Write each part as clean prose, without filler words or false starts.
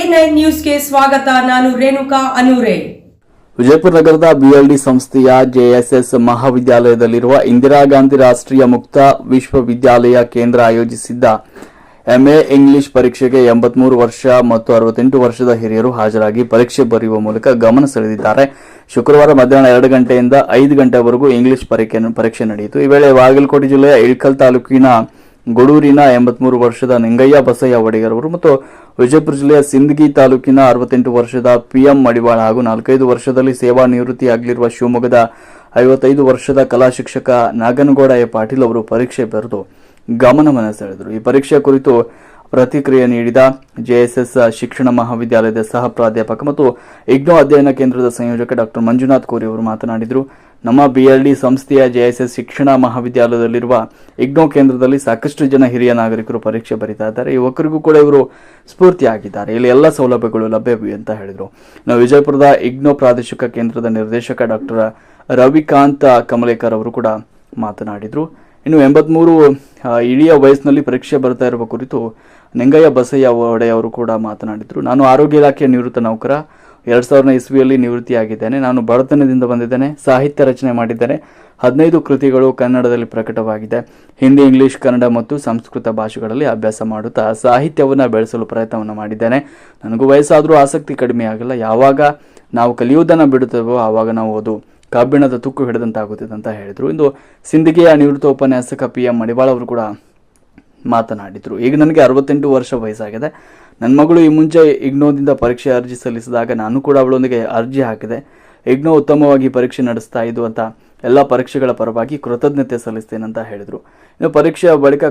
A9 ನ್ಯೂಸ್ಗೆ ಸ್ವಾಗತ. ನಾನು ರೇಣುಕಾ ಅನೂರೆ. ವಿಜಯಪುರ ನಗರದ ಬಿಎಲ್ಡಿ ಸಂಸ್ಥೆಯ ಜೆಎಸ್ಎಸ್ ಮಹಾವಿದ್ಯಾಲಯದಲ್ಲಿರುವ ಇಂದಿರಾ ಗಾಂಧಿ ರಾಷ್ಟ್ರೀಯ ಮುಕ್ತ ವಿಶ್ವವಿದ್ಯಾಲಯ ಕೇಂದ್ರ ಆಯೋಜಿಸಿದ್ದ ಎಂಎ ಇಂಗ್ಲಿಷ್ ಪರೀಕ್ಷೆಗೆ 83 ವರ್ಷ ಮತ್ತು 68 ವರ್ಷದ ಹಿರಿಯರು ಹಾಜರಾಗಿ ಪರೀಕ್ಷೆ ಬರೆಯುವ ಮೂಲಕ ಗಮನ ಸೆಳೆದಿದ್ದಾರೆ. ಶುಕ್ರವಾರ ಮಧ್ಯಾಹ್ನ 2 ಗಂಟೆಯಿಂದ 5 ಗಂಟೆವರೆಗೂ ಇಂಗ್ಲಿಷ್ ಪರೀಕ್ಷೆ ನಡೆಯಿತು. ಈ ವೇಳೆ ಬಾಗಲಕೋಟೆ ಜಿಲ್ಲೆಯ ಇಳಕಲ್ ತಾಲೂಕಿನ ಗೊಡೂರಿನ 83 ವರ್ಷದ ನಿಂಗಯ್ಯ ಬಸಯ್ಯ ಒಡೆಯರ್ ಅವರು ಮತ್ತು ವಿಜಯಪುರ ಜಿಲ್ಲೆಯ ಸಿಂದಗಿ ತಾಲೂಕಿನ 68 ವರ್ಷದ ಪಿಎಂ ಮಡಿವಾಳ ಹಾಗೂ 45 ವರ್ಷದಲ್ಲಿ ಸೇವಾ ನಿವೃತ್ತಿಯಾಗಲಿರುವ ಶಿವಮೊಗ್ಗದ 55 ವರ್ಷದ ಕಲಾ ಶಿಕ್ಷಕ ನಾಗನಗೌಡ ಎ ಪಾಟೀಲ್ ಅವರು ಪರೀಕ್ಷೆ ಬರೆದು ಗಮನವನ್ನು ಸೆಳೆದರು. ಈ ಪರೀಕ್ಷೆ ಕುರಿತು ಪ್ರತಿಕ್ರಿಯೆ ನೀಡಿದ ಜೆಎಸ್ಎಸ್ ಶಿಕ್ಷಣ ಮಹಾವಿದ್ಯಾಲಯದ ಸಹ ಪ್ರಾಧ್ಯಾಪಕ ಮತ್ತು ಇಗ್ನೋ ಅಧ್ಯಯನ ಕೇಂದ್ರದ ಸಂಯೋಜಕ ಡಾಕ್ಟರ್ ಮಂಜುನಾಥ್ ಕೋರಿ ಅವರು ಮಾತನಾಡಿದರು. ನಮ್ಮ ಬಿಎಲ್ಡಿ ಸಂಸ್ಥೆಯ ಜೆಎಸ್ಎಸ್ ಶಿಕ್ಷಣ ಮಹಾವಿದ್ಯಾಲಯದಲ್ಲಿರುವ ಇಗ್ನೋ ಕೇಂದ್ರದಲ್ಲಿ ಸಾಕಷ್ಟು ಜನ ಹಿರಿಯ ನಾಗರಿಕರು ಪರೀಕ್ಷೆ ಬರೀತಾ ಇದ್ದಾರೆ. ಯುವಕರಿಗೂ ಕೂಡ ಇವರು ಸ್ಫೂರ್ತಿಯಾಗಿದ್ದಾರೆ. ಇಲ್ಲಿ ಎಲ್ಲ ಸೌಲಭ್ಯಗಳು ಲಭ್ಯವಿವೆ ಅಂತ ಹೇಳಿದರು. ನಾವು ವಿಜಯಪುರದ ಇಗ್ನೋ ಪ್ರಾದೇಶಿಕ ಕೇಂದ್ರದ ನಿರ್ದೇಶಕ ಡಾಕ್ಟರ್ ರವಿಕಾಂತ್ ಕಮಲೇಕರ್ ಅವರು ಕೂಡ ಮಾತನಾಡಿದರು. ಇನ್ನು 83 ಇಳಿಯ ವಯಸ್ಸಿನಲ್ಲಿ ಪರೀಕ್ಷೆ ಬರ್ತಾ ಇರುವ ಕುರಿತು ನಿಂಗಯ್ಯ ಬಸಯ್ಯ ಒಡೆ ಅವರು ಕೂಡ ಮಾತನಾಡಿದರು. ನಾನು ಆರೋಗ್ಯ ಇಲಾಖೆಯ ನಿವೃತ್ತ ನೌಕರ, 2000 ಇಸ್ವಿಯಲ್ಲಿ ನಿವೃತ್ತಿಯಾಗಿದ್ದೇನೆ. ನಾನು ಬಡತನದಿಂದ ಬಂದಿದ್ದೇನೆ. ಸಾಹಿತ್ಯ ರಚನೆ ಮಾಡಿದ್ದೇನೆ. 15 ಕೃತಿಗಳು ಕನ್ನಡದಲ್ಲಿ ಪ್ರಕಟವಾಗಿದೆ. ಹಿಂದಿ, ಇಂಗ್ಲಿಷ್, ಕನ್ನಡ ಮತ್ತು ಸಂಸ್ಕೃತ ಭಾಷೆಗಳಲ್ಲಿ ಅಭ್ಯಾಸ ಮಾಡುತ್ತಾ ಸಾಹಿತ್ಯವನ್ನು ಬೆಳೆಸಲು ಪ್ರಯತ್ನವನ್ನು ಮಾಡಿದ್ದೇನೆ. ನನಗೂ ವಯಸ್ಸಾದರೂ ಆಸಕ್ತಿ ಕಡಿಮೆ ಆಗಿಲ್ಲ. ಯಾವಾಗ ನಾವು ಕಲಿಯುವುದನ್ನು ಬಿಡುತ್ತೇವೋ ಆವಾಗ ನಾವು ಅದು ಕಬ್ಬಿಣದ ತುಕ್ಕು ಹಿಡಿದಂತಾಗುತ್ತದೆ ಅಂತ ಹೇಳಿದರು. ಇಂದು ಸಿಂದಗಿಯ ನಿವೃತ್ತ ಉಪನ್ಯಾಸಕ ಪಿಎಂ ಮಡಿವಾಳ ಅವರು ಕೂಡ ಮಾತನಾಡಿದರು. ಈಗ ನನಗೆ 68 ವರ್ಷ ವಯಸ್ಸಾಗಿದೆ. ನನ್ನ ಮಗಳು ಈ ಮುಂಚೆ ಇಗ್ನೋದಿಂದ ಪರೀಕ್ಷೆ ಅರ್ಜಿ ಸಲ್ಲಿಸಿದಾಗ ನಾನು ಕೂಡ ಅವಳೊಂದಿಗೆ ಅರ್ಜಿ ಹಾಕಿದೆ. ಇಗ್ನೋ ಉತ್ತಮವಾಗಿ ಪರೀಕ್ಷೆ ನಡೆಸ್ತಾ ಇದ್ದು ಅಂತ ಎಲ್ಲ ಪರೀಕ್ಷೆಗಳ ಪರವಾಗಿ ಕೃತಜ್ಞತೆ ಸಲ್ಲಿಸ್ತೇನೆ ಅಂತ ಹೇಳಿದರು. ಇನ್ನು ಪರೀಕ್ಷೆಯ ಬಳಿಕ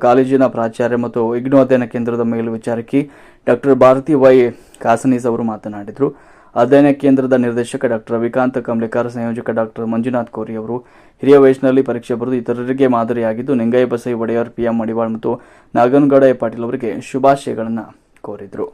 ಕಾಲೇಜಿನ ಪ್ರಾಚಾರ್ಯ ಮತ್ತು ಇಗ್ನೋ ಅಧ್ಯಯನ ಕೇಂದ್ರದ ಮೇಲ್ವಿಚಾರಕಿ ಡಾಕ್ಟರ್ ಭಾರತಿ ವೈ ಕಾಸನೀಸ್ ಅವರು ಮಾತನಾಡಿದರು. ಅಧ್ಯಯನ ಕೇಂದ್ರದ ನಿರ್ದೇಶಕ ಡಾಕ್ಟರ್ ರವಿಕಾಂತ್ ಕಮಲೇಕರ್, ಸಂಯೋಜಕ ಡಾಕ್ಟರ್ ಮಂಜುನಾಥ್ ಕೋರಿ ಅವರು ಹಿರಿಯ ವಯಸ್ಸಿನಲ್ಲಿ ಪರೀಕ್ಷೆ ಬರೆದು ಇತರರಿಗೆ ಮಾದರಿಯಾಗಿದ್ದು ನಿಂಗಯ್ಯ ಬಸಯ್ಯ ಒಡೆಯರ್, ಪಿಎಂ ಮಡಿವಾಳ್ ಮತ್ತು ನಾಗನಗೌಡ ಎ ಪಾಟೀಲ್ ಅವರಿಗೆ ಶುಭಾಶಯಗಳನ್ನು ಕೋರಿದರು.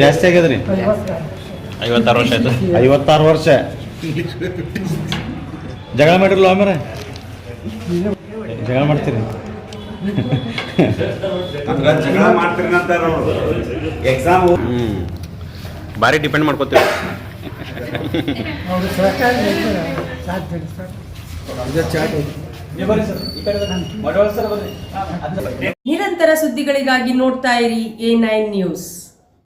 ಜಾಸ್ತಿ ಆಗ್ಯದ್ರಿ. 56 ವರ್ಷ ಆಯ್ತು. 56 ವರ್ಷ ಜಗಳ ಮಾಡಿರಲ್ಲ ಆಮೇಲೆ ಜಗಳ ಮಾಡ್ತೀರಿ ಎಕ್ಸಾಮ್ ಭಾರಿ ಡಿಪೆಂಡ್ ಮಾಡ್ಕೋತೀವಿ. ನಿರಂತರ ಸುದ್ದಿಗಳಿಗಾಗಿ ನೋಡ್ತಾ ಇರಿ A9 ನ್ಯೂಸ್.